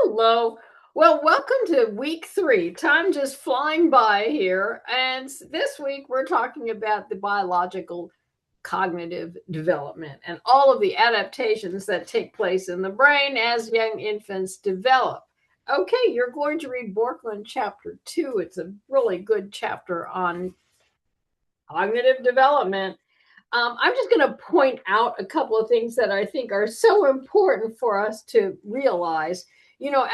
Hello. Well, welcome to week three. Time just flying by here. And this week we're talking about the biological cognitive development and all of the adaptations that take place in the brain as young infants develop. Okay, you're going to read Borkland chapter two. It's a really good chapter on cognitive development. I'm just going to point out a couple of things that I think are so important for us to realize.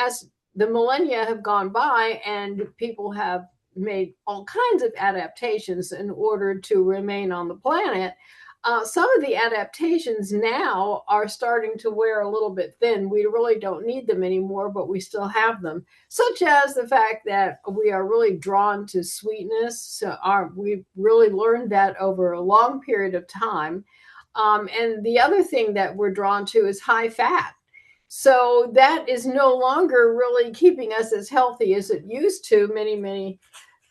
As the millennia have gone by and people have made all kinds of adaptations in order to remain on the planet, some of the adaptations now are starting to wear a little bit thin. We really don't need them anymore, but we still have them, such as the fact that we are really drawn to sweetness. We've really learned that over a long period of time. And the other thing that we're drawn to is high fat. So that is no longer really keeping us as healthy as it used to many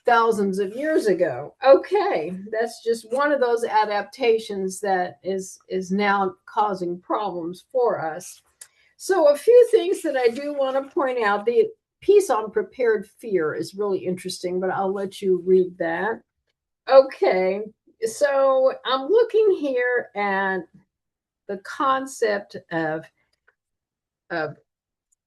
thousands of years ago. Okay, that's just one of those adaptations that is now causing problems for us. So a few things that I do want to point out. The piece on prepared fear is really interesting, but I'll let you read that. Okay, so I'm looking here at the concept of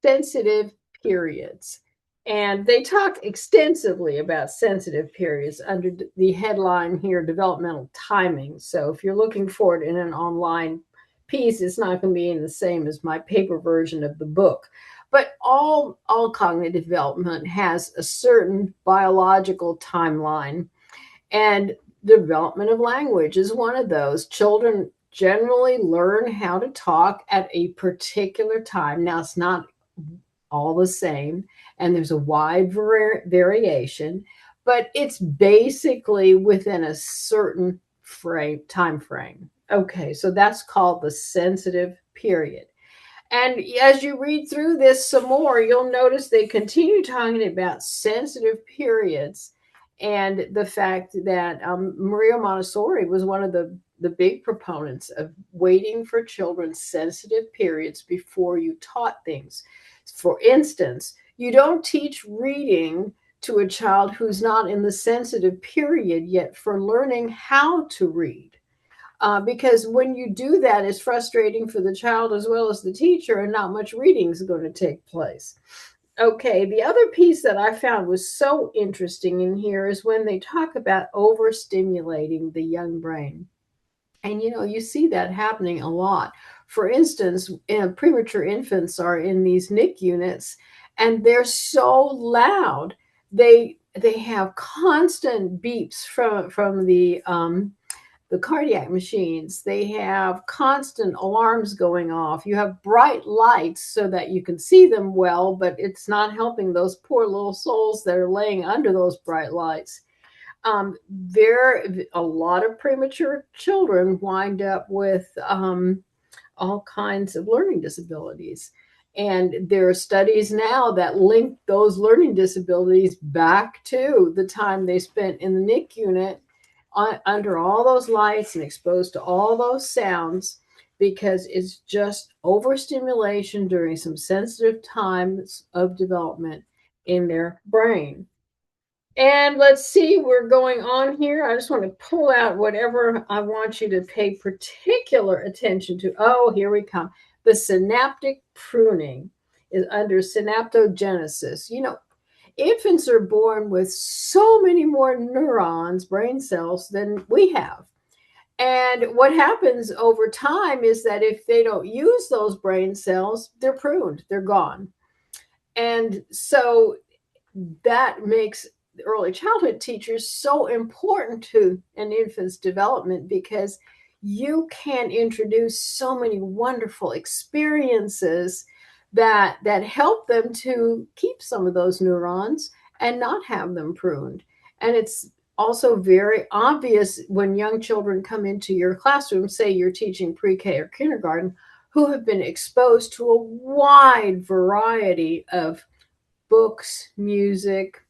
sensitive periods. And they talk extensively about sensitive periods under the headline here, developmental timing. So if you're looking for it in an online piece, it's not going to be the same as my paper version of the book. But all cognitive development has a certain biological timeline, and development of language is one of those. Children generally learn how to talk at a particular time. Now, it's not all the same, and there's a wide variation, but it's basically within a certain time frame. Okay, so that's called the sensitive period. And as you read through this some more, you'll notice they continue talking about sensitive periods and the fact that Maria Montessori was one of the big proponents of waiting for children's sensitive periods before you taught things. For instance, you don't teach reading to a child who's not in the sensitive period yet for learning how to read. Because when you do that, it's frustrating for the child as well as the teacher, and not much reading is going to take place. Okay, the other piece that I found was so interesting in here is when they talk about overstimulating the young brain. And you see that happening a lot. For instance, premature infants are in these NIC units, and they're so loud. They have constant beeps from the cardiac machines. They have constant alarms going off. You have bright lights so that you can see them well, but it's not helping those poor little souls that are laying under those bright lights. A lot of premature children wind up with all kinds of learning disabilities. And there are studies now that link those learning disabilities back to the time they spent in the NIC unit under all those lights and exposed to all those sounds, because it's just overstimulation during some sensitive times of development in their brain. And let's see, we're going on here. I just want to pull out whatever I want you to pay particular attention to. Oh, here we come. The synaptic pruning is under synaptogenesis. Infants are born with so many more neurons, brain cells, than we have. And what happens over time is that if they don't use those brain cells, they're pruned, they're gone. And so that makes early childhood teachers so important to an infant's development, because you can introduce so many wonderful experiences that help them to keep some of those neurons and not have them pruned. And it's also very obvious when young children come into your classroom, say you're teaching pre-K or kindergarten, who have been exposed to a wide variety of books, music,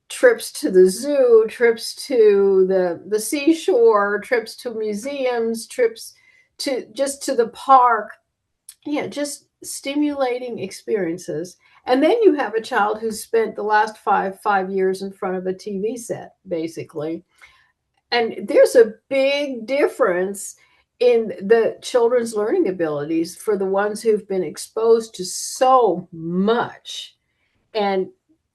trips to the zoo, trips to the seashore, trips to museums, trips to the park. Yeah, just stimulating experiences. And then you have a child who's spent the last five years in front of a TV set, basically. And there's a big difference in the children's learning abilities for the ones who've been exposed to so much, and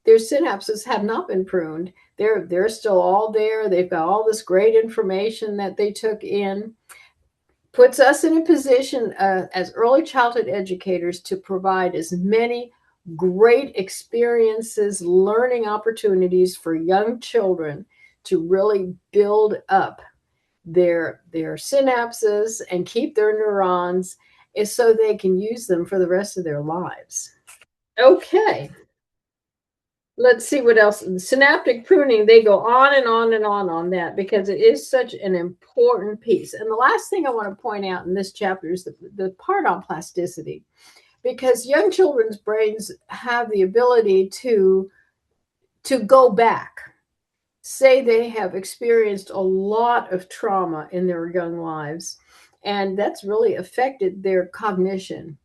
their synapses have not been pruned. They're still all there. They've got all this great information that they took in. Puts us in a position as early childhood educators to provide as many great experiences, learning opportunities for young children to really build up their synapses and keep their neurons, is so they can use them for the rest of their lives. Okay, let's see what else. Synaptic pruning, they go on and on and on that, because it is such an important piece. And the last thing I want to point out in this chapter is the part on plasticity, because young children's brains have the ability to go back. Say they have experienced a lot of trauma in their young lives, and that's really affected their cognition.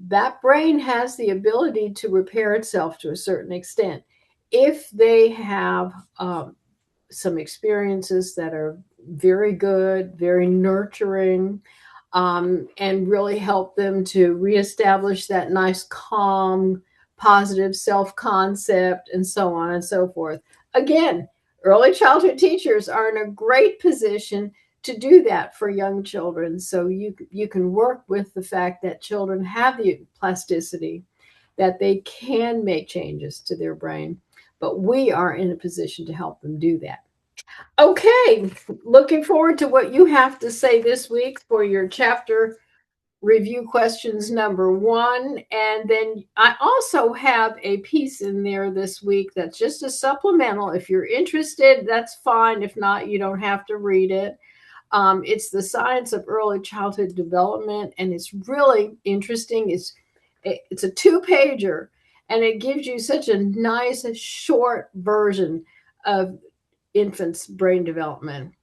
That brain has the ability to repair itself to a certain extent if they have some experiences that are very good, very nurturing, and really help them to reestablish that nice, calm, positive self concept, and so on and so forth. Again, early childhood teachers are in a great position to do that for young children. So you can work with the fact that children have the plasticity, that they can make changes to their brain, but we are in a position to help them do that. Okay, looking forward to what you have to say this week for your chapter review questions number 1. And then I also have a piece in there this week that's just a supplemental. If you're interested, that's fine. If not, you don't have to read it. It's the science of early childhood development, and it's really interesting. It's a 2-pager, and it gives you such a nice short version of infants' brain development.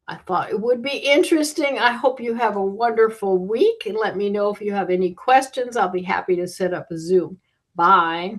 I thought it would be interesting. I hope you have a wonderful week, and let me know if you have any questions. I'll be happy to set up a Zoom. Bye.